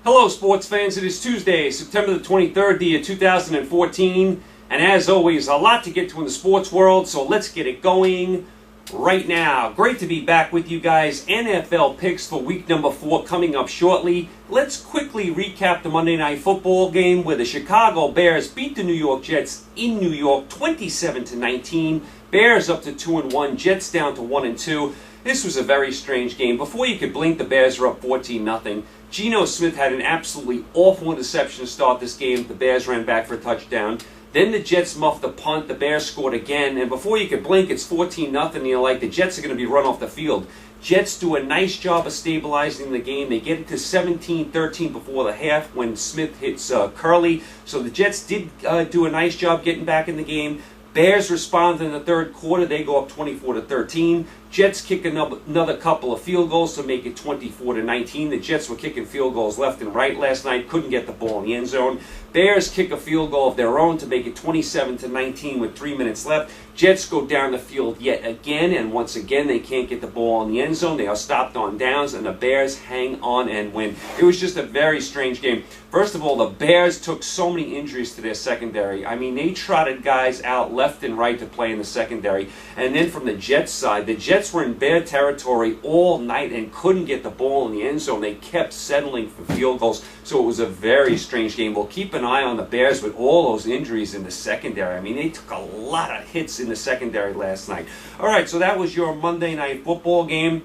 Hello sports fans, it is Tuesday, September the 23rd, the year 2014, and as always, a lot to get to in the sports world, so let's get it going right now. Great to be back with you guys. NFL picks for week number 4 coming up shortly. Let's quickly recap the Monday Night Football game where the Chicago Bears beat the New York Jets in New York 27-19. Bears up to 2-1, Jets down to 1-2. This was a very strange game. Before you could blink, the Bears were up 14-0. Geno Smith had an absolutely awful interception to start this game. The Bears ran back for a touchdown. Then the Jets muffed the punt. The Bears scored again. And before you could blink, it's 14-0. And you're like, the Jets are going to be run off the field. Jets do a nice job of stabilizing the game. They get it to 17-13 before the half when Smith hits Curley. So the Jets did do a nice job getting back in the game. Bears respond in the third quarter. They go up 24-13. Jets kick another couple of field goals to make it 24-19. The Jets were kicking field goals left and right last night. Couldn't get the ball in the end zone. Bears kick a field goal of their own to make it 27-19 with 3 minutes left. Jets go down the field yet again, and once again they can't get the ball in the end zone. They are stopped on downs, and the Bears hang on and win. It was just a very strange game. First of all, the Bears took so many injuries to their secondary. I mean, they trotted guys out left and right to play in the secondary. And then from the Jets side, the Jets were in Bear territory all night and couldn't get the ball in the end zone. They kept settling for field goals, so it was a very strange game. We'll keep an eye on the Bears with all those injuries in the secondary. I mean, they took a lot of hits in the secondary last night. All right, so that was your Monday Night Football game.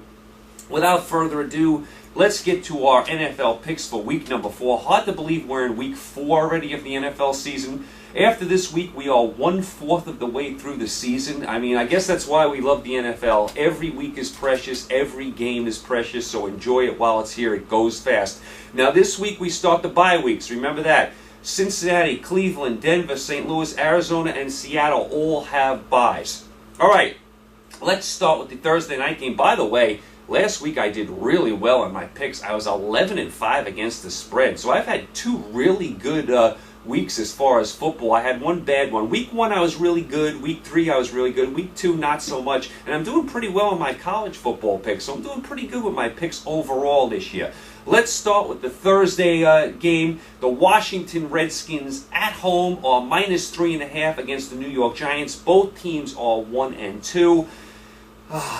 Without further ado, let's get to our NFL picks for week number 4. Hard to believe we're in week 4 already of the NFL season. After this week, we are 1/4 of the way through the season. I mean, I guess that's why we love the NFL. Every week is precious. Every game is precious, so enjoy it while it's here. It goes fast. Now, this week, we start the bye weeks. Remember that. Cincinnati, Cleveland, Denver, St. Louis, Arizona, and Seattle all have byes. All right, let's start with the Thursday night game. By the way, last week I did really well on my picks. I was 11-5 against the spread, so I've had 2 really good weeks as far as football. I had one bad one. Week 1 I was really good. Week 3 I was really good. Week 2 not so much. And I'm doing pretty well in my college football picks, so I'm doing pretty good with my picks overall this year. Let's start with the Thursday game. The Washington Redskins at home are -3.5 against the New York Giants. Both teams are 1-2.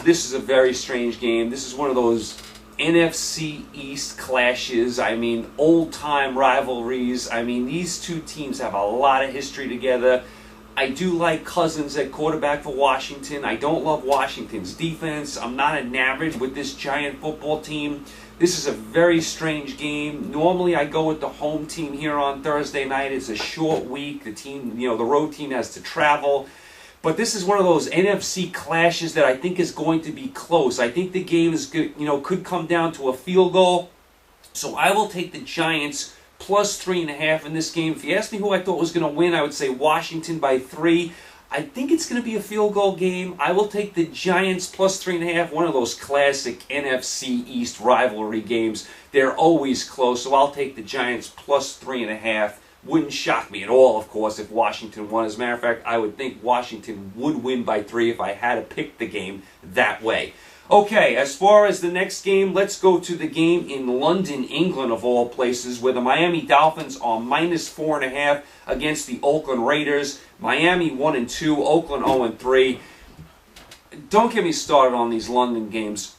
This is a very strange game. This is one of those NFC East clashes. I mean, old-time rivalries. I mean, these two teams have a lot of history together. I do like Cousins at quarterback for Washington. I don't love Washington's defense. I'm not enamored with this Giant football team. This is a very strange game. Normally, I go with the home team here on Thursday night. It's a short week. The road team has to travel. But this is one of those NFC clashes that I think is going to be close. I think the game is good, could come down to a field goal. So I will take the Giants +3.5 in this game. If you ask me who I thought was going to win, I would say Washington by 3. I think it's going to be a field goal game. I will take the Giants +3.5, one of those classic NFC East rivalry games. They're always close, so I'll take the Giants +3.5. Wouldn't shock me at all, of course, if Washington won. As a matter of fact, I would think Washington would win by 3 if I had to pick the game that way. Okay, as far as the next game, let's go to the game in London, England, of all places, where the Miami Dolphins are -4.5 against the Oakland Raiders. Miami 1-2, Oakland 0-3. Don't get me started on these London games.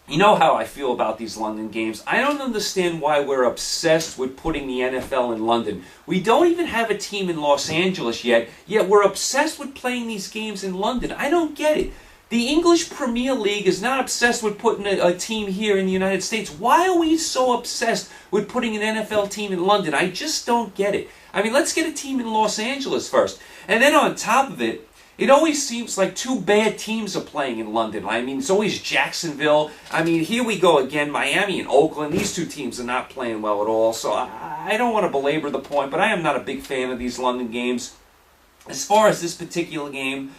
You know how I feel about these London games. I don't understand why we're obsessed with putting the NFL in London. We don't even have a team in Los Angeles yet we're obsessed with playing these games in London. I don't get it. The English Premier League is not obsessed with putting a team here in the United States. Why are we so obsessed with putting an NFL team in London? I just don't get it. I mean, let's get a team in Los Angeles first. And then on top of it, it always seems like 2 bad teams are playing in London. I mean, it's always Jacksonville. I mean, here we go again, Miami and Oakland. These 2 teams are not playing well at all. So I don't want to belabor the point, but I am not a big fan of these London games. As far as this particular game,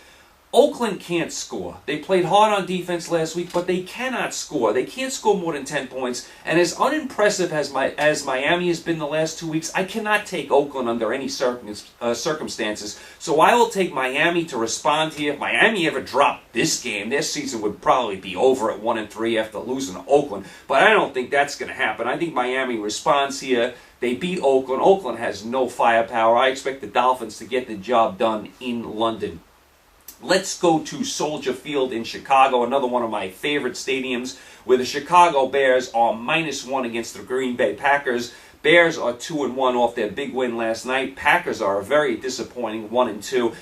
Oakland can't score. They played hard on defense last week, but they cannot score. They can't score more than 10 points. And as unimpressive as Miami has been the last 2 weeks, I cannot take Oakland under any circumstances. So I will take Miami to respond here. If Miami ever dropped this game, their season would probably be over at 1-3 after losing to Oakland. But I don't think that's going to happen. I think Miami responds here. They beat Oakland. Oakland has no firepower. I expect the Dolphins to get the job done in London. Let's go to Soldier Field in Chicago, another one of my favorite stadiums, where the Chicago Bears are -1 against the Green Bay Packers. Bears are 2-1 off their big win last night. Packers are a very disappointing 1-2.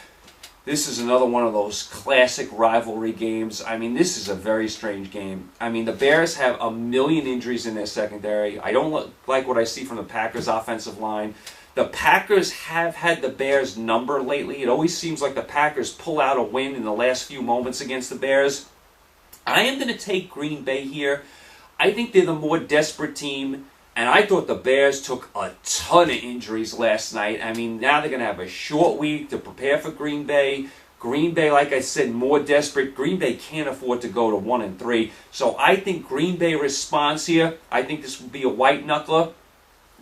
This is another one of those classic rivalry games. I mean, this is a very strange game. I mean, the Bears have a million injuries in their secondary. I don't like what I see from the Packers' offensive line. The Packers have had the Bears' number lately. It always seems like the Packers pull out a win in the last few moments against the Bears. I am going to take Green Bay here. I think they're the more desperate team, and I thought the Bears took a ton of injuries last night. I mean, now they're going to have a short week to prepare for Green Bay. Green Bay, like I said, more desperate. Green Bay can't afford to go to 1-3. So I think Green Bay responds here. I think this will be a white knuckler.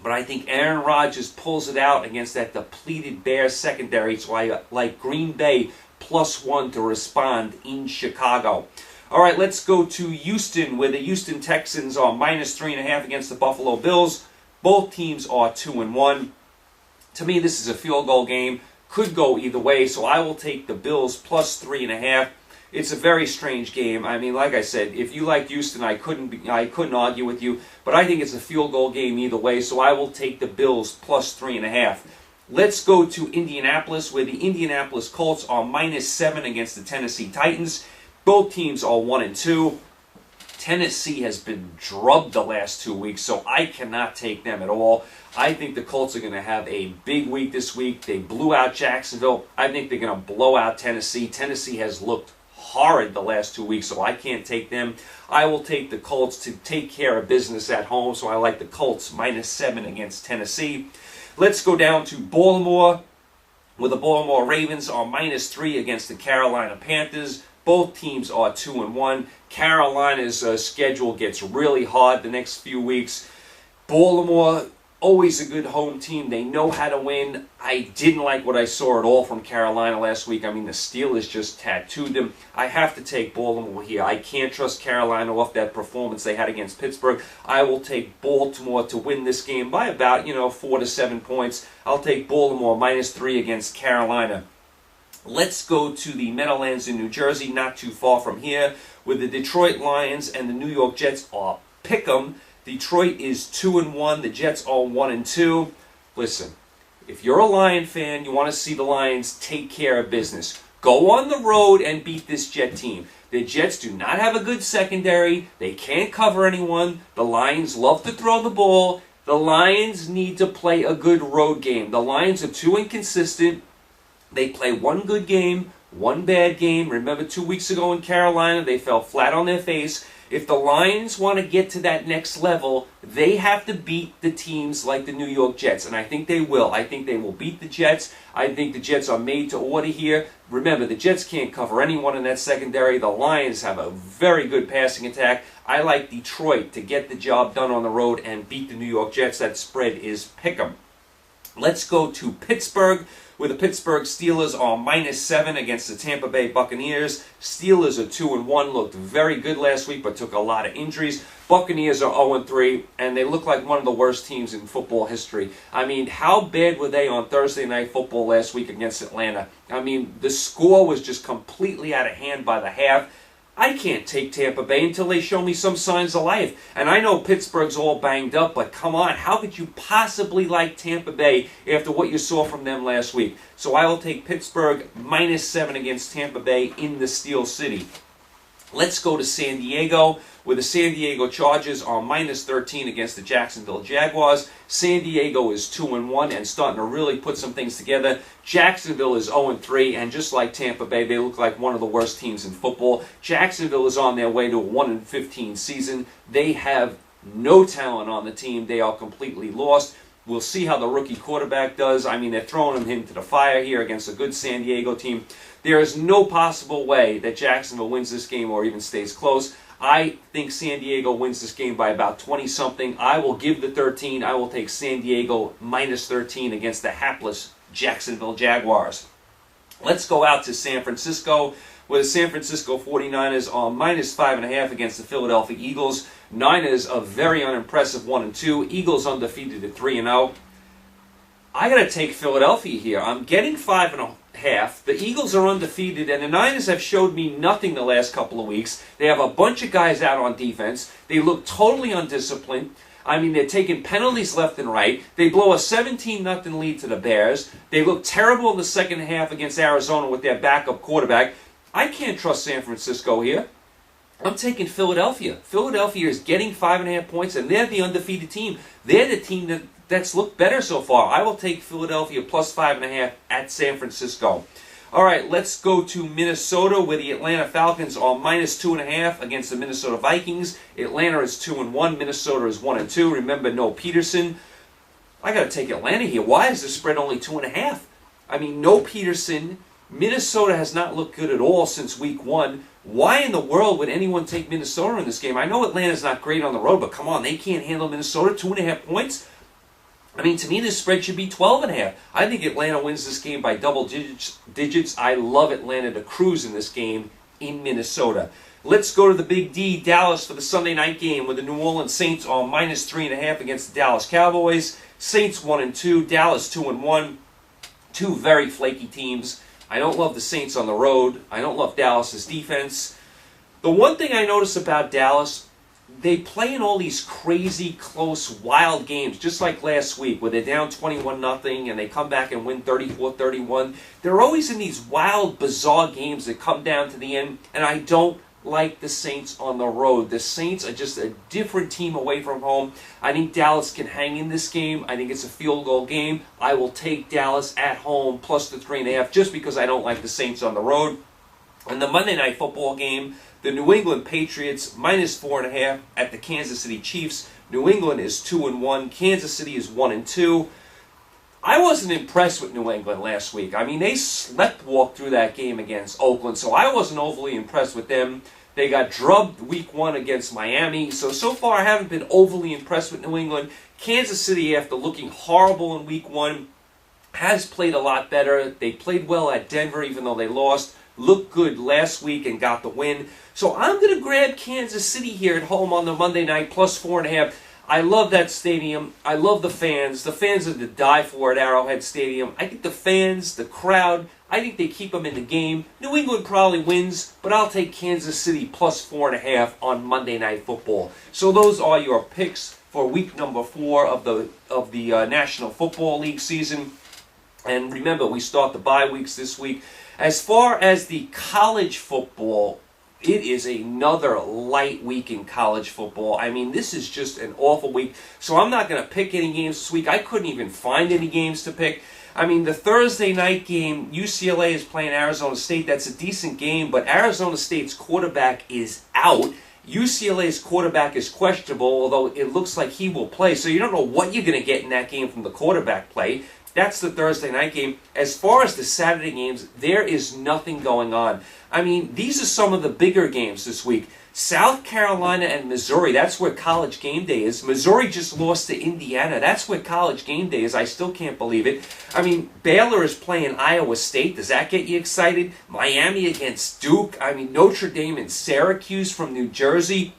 But I think Aaron Rodgers pulls it out against that depleted Bears secondary. So I like Green Bay +1 to respond in Chicago. All right, let's go to Houston, where the Houston Texans are -3.5 against the Buffalo Bills. Both teams are 2-1. To me, this is a field goal game. Could go either way, so I will take the Bills +3.5. It's a very strange game. I mean, like I said, if you liked Houston, I couldn't argue with you. But I think it's a field goal game either way, so I will take the Bills +3.5. Let's go to Indianapolis, where the Indianapolis Colts are -7 against the Tennessee Titans. Both teams are 1-2. Tennessee has been drubbed the last 2 weeks, so I cannot take them at all. I think the Colts are going to have a big week this week. They blew out Jacksonville. I think they're going to blow out Tennessee. Tennessee has looked horrid the last 2 weeks, so I can't take them. I will take the Colts to take care of business at home, so I like the Colts -7 against Tennessee. Let's go down to Baltimore, where the Baltimore Ravens are -3 against the Carolina Panthers. Both teams are 2-1. Carolina's schedule gets really hard the next few weeks. Baltimore, always a good home team. They know how to win. I didn't like what I saw at all from Carolina last week. I mean, the Steelers just tattooed them. I have to take Baltimore here. I can't trust Carolina off that performance they had against Pittsburgh. I will take Baltimore to win this game by about, 4 to 7 points. I'll take Baltimore -3 against Carolina. Let's go to the Meadowlands in New Jersey, not too far from here, where the Detroit Lions and the New York Jets are pick'em. Detroit is 2-1. The Jets are 1-2. Listen, if you're a Lion fan, you want to see the Lions take care of business. Go on the road and beat this Jet team. The Jets do not have a good secondary. They can't cover anyone. The Lions love to throw the ball. The Lions need to play a good road game. The Lions are too inconsistent. They play one good game, one bad game. Remember 2 weeks ago in Carolina, they fell flat on their face. If the Lions want to get to that next level, they have to beat the teams like the New York Jets, and I think they will. I think they will beat the Jets. I think the Jets are made to order here. Remember, the Jets can't cover anyone in that secondary. The Lions have a very good passing attack. I like Detroit to get the job done on the road and beat the New York Jets. That spread is pick'em. Let's go to Pittsburgh, where the Pittsburgh Steelers are -7 against the Tampa Bay Buccaneers. Steelers are 2-1, looked very good last week, but took a lot of injuries. Buccaneers are 0-3, and they look like one of the worst teams in football history. I mean, how bad were they on Thursday Night Football last week against Atlanta? I mean, the score was just completely out of hand by the half. I can't take Tampa Bay until they show me some signs of life. And I know Pittsburgh's all banged up, but come on, how could you possibly like Tampa Bay after what you saw from them last week? So I will take Pittsburgh -7 against Tampa Bay in the Steel City. Let's go to San Diego, where the San Diego Chargers are -13 against the Jacksonville Jaguars. San Diego is 2-1 and starting to really put some things together. Jacksonville is 0-3, and just like Tampa Bay, they look like one of the worst teams in football. Jacksonville is on their way to a 1-15 season. They have no talent on the team. They are completely lost. We'll see how the rookie quarterback does. I mean, they're throwing him to the fire here against a good San Diego team. There is no possible way that Jacksonville wins this game or even stays close. I think San Diego wins this game by about 20-something. I will give the 13. I will take San Diego minus 13 against the hapless Jacksonville Jaguars. Let's go out to San Francisco, where the San Francisco 49ers are minus 5.5 against the Philadelphia Eagles. Niners are very unimpressive 1-2. Eagles undefeated at 3-0. I got to take Philadelphia here. I'm getting 5.5. The Eagles are undefeated, and the Niners have showed me nothing the last couple of weeks. They have a bunch of guys out on defense. They look totally undisciplined. I mean, they're taking penalties left and right. They blow a 17-0 lead to the Bears. They look terrible in the second half against Arizona with their backup quarterback. I can't trust San Francisco here. I'm taking Philadelphia. Philadelphia is getting 5.5 points, and they're the undefeated team. They're the team that's looked better so far. I will take Philadelphia plus 5.5 at San Francisco. All right, let's go to Minnesota, where the Atlanta Falcons are minus 2.5 against the Minnesota Vikings. Atlanta is 2-1. Minnesota is 1-2. Remember, no Peterson. I got to take Atlanta here. Why is the spread only 2.5? I mean, no Peterson. Minnesota has not looked good at all since week 1. Why in the world would anyone take Minnesota in this game? I know Atlanta's not great on the road, but come on, they can't handle Minnesota. 2.5 points? I mean, to me, this spread should be 12.5. I think Atlanta wins this game by double digits. I love Atlanta to cruise in this game in Minnesota. Let's go to the Big D, Dallas, for the Sunday night game, where the New Orleans Saints are minus 3.5 against the Dallas Cowboys. Saints 1-2, Dallas 2-1. Two very flaky teams. I don't love the Saints on the road. I don't love Dallas's defense. The one thing I notice about Dallas, they play in all these crazy, close, wild games, just like last week, where they're down 21-0 and they come back and win 34-31. They're always in these wild, bizarre games that come down to the end, and I don't like the Saints on the road. The Saints are just a different team away from home. I think Dallas can hang in this game. I think it's a field goal game. I will take Dallas at home plus the 3.5 just because I don't like the Saints on the road. And the Monday Night Football game, the New England Patriots minus 4.5 at the Kansas City Chiefs. New England is 2-1. Kansas City is 1-2. I wasn't impressed with New England last week. I mean, they sleptwalked through that game against Oakland, so I wasn't overly impressed with them. They got drubbed week 1 against Miami, so far I haven't been overly impressed with New England. Kansas City, after looking horrible in week 1, has played a lot better. They played well at Denver, even though they lost. Looked good last week and got the win. So I'm going to grab Kansas City here at home on the Monday night, plus 4.5. I love that stadium. I love the fans. The fans are to die for at Arrowhead Stadium. I think the fans, the crowd, I think they keep them in the game. New England probably wins, but I'll take Kansas City plus 4.5 on Monday Night Football. So those are your picks for week number 4 of the National Football League season. And remember, we start the bye weeks this week. As far as the college football, it is another light week in college football. I mean, this is just an awful week. So I'm not going to pick any games this week. I couldn't even find any games to pick. I mean, the Thursday night game, UCLA is playing Arizona State. That's a decent game, but Arizona State's quarterback is out. UCLA's quarterback is questionable, although it looks like he will play. So you don't know what you're going to get in that game from the quarterback play. That's the Thursday night game. As far as the Saturday games, there is nothing going on. I mean, these are some of the bigger games this week. South Carolina and Missouri, that's where College Game Day is. Missouri just lost to Indiana. That's where College Game Day is. I still can't believe it. I mean, Baylor is playing Iowa State. Does that get you excited? Miami against Duke. I mean, Notre Dame and Syracuse from New Jersey.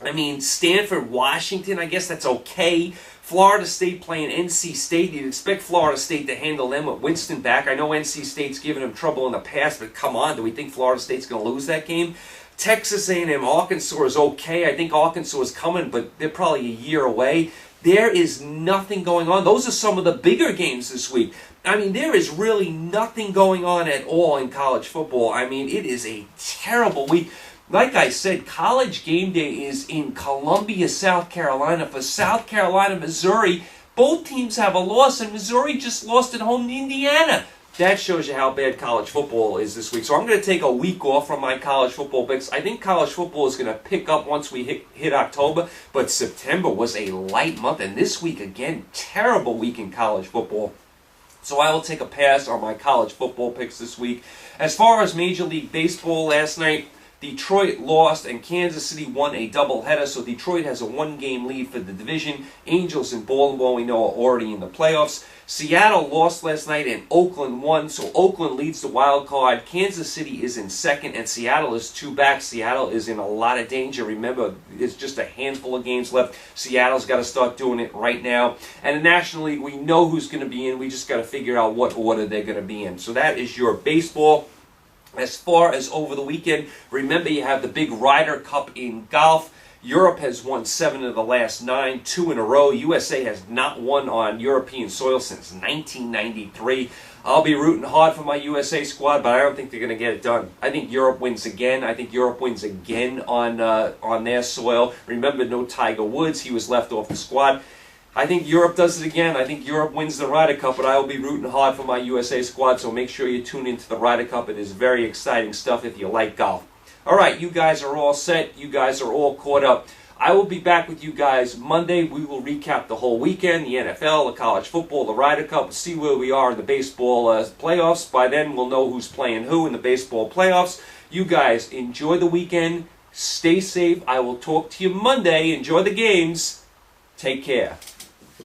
I mean, Stanford, Washington, I guess that's okay. Florida State playing NC State. You'd expect Florida State to handle them with Winston back. I know NC State's given them trouble in the past, but come on, do we think Florida State's going to lose that game? Texas A&M, Arkansas is okay. I think Arkansas is coming, but they're probably a year away. There is nothing going on. Those are some of the bigger games this week. I mean, there is really nothing going on at all in college football. I mean, it is a terrible week. Like I said, College Game Day is in Columbia, South Carolina. For South Carolina, Missouri, both teams have a loss, and Missouri just lost at home to Indiana. that shows you how bad college football is this week. So I'm going to take a week off from my college football picks. I think college football is going to pick up once we hit October, but September was a light month, and this week, again, terrible week in college football. So I will take a pass on my college football picks this week. As far as Major League Baseball last night, Detroit lost and Kansas City won a doubleheader, so Detroit has a one-game lead for the division. Angels and Baltimore, we know, are already in the playoffs. Seattle lost last night and Oakland won, so Oakland leads the wild card. Kansas City is in second and Seattle is 2 back. Seattle is in a lot of danger. Remember, there's just a handful of games left. Seattle's got to start doing it right now. And in the National League, we know who's going to be in. We just got to figure out what order they're going to be in. So that is your baseball. As far as over the weekend, remember you have the big Ryder Cup in golf. Europe has won 7 of the last 9, 2 in a row. USA has not won on European soil since 1993. I'll be rooting hard for my USA squad, but I don't think they're going to get it done. I think Europe wins again. I think Europe wins again on their soil. Remember, no Tiger Woods. He was left off the squad. I think Europe does it again. I think Europe wins the Ryder Cup, but I will be rooting hard for my USA squad, so make sure you tune into the Ryder Cup. It is very exciting stuff if you like golf. All right, you guys are all set. You guys are all caught up. I will be back with you guys Monday. We will recap the whole weekend, the NFL, the college football, the Ryder Cup, see where we are in the baseball playoffs. By then, we'll know who's playing who in the baseball playoffs. You guys enjoy the weekend. Stay safe. I will talk to you Monday. Enjoy the games. Take care.